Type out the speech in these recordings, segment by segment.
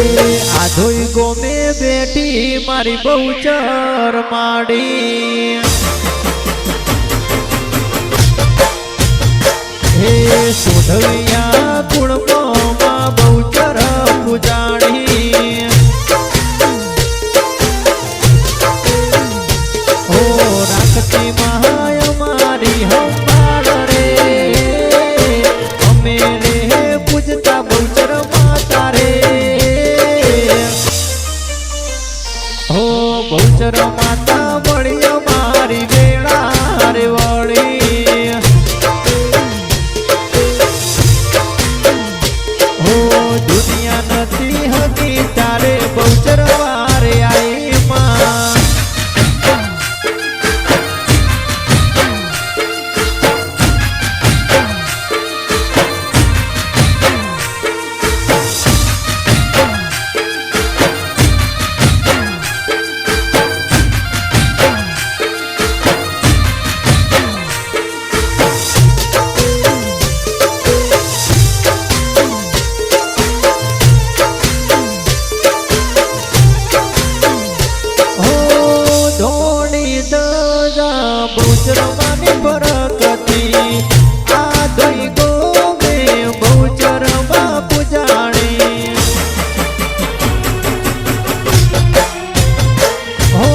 આધોઈ ગોમે બેઠી મારી બહુચર માડી હે સોઢવિયા કુળમાં બહુચર પૂજાણી હો રાખતી મહાય મારી હંભાળ રે અમે રે પૂજતા બહુચર માતા રે હો બહુચર માતા વળી મારી વેળા રે વળી હો દુનિયા નથી હતી તારે બહુચર વારે આઈ માં બહુચરમાની બરકતી આ દઈ ગોમે બહુચરમાં પૂજાણી હો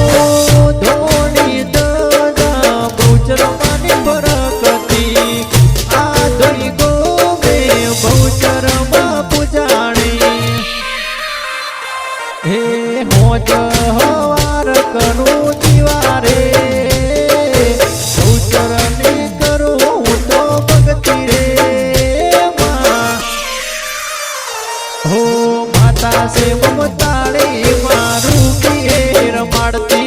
ધોણી દજા બહુચરમાની બરકતી આ દઈ ગોમે બહુચરમાં પૂજાણી હે મોજ હવાર કરું દિવારે से ममताड़ी मारू की रमाड़ती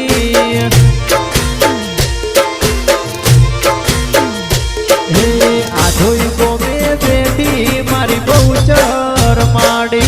हे आधोई गोमे बेटी मारी बहूचर माड़ी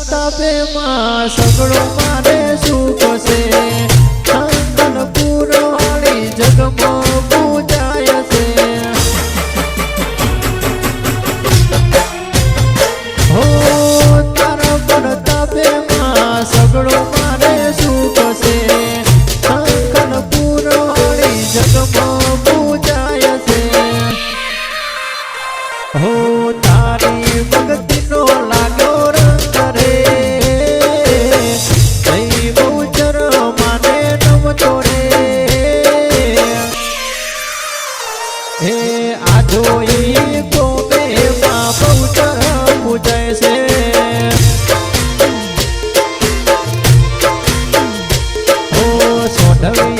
तापे मां सगड़ो मारे सुख से चंदन पुरवाणी जगमो पूजाय से हो तारा पर तापे मां सगड़ो मारे सुख से चंदन पुरवाणी जगमो पूजाय से हो तारी भक्ति नो लागो हे आधोई गोमे मां बहूचर पूजय से हो सोढवी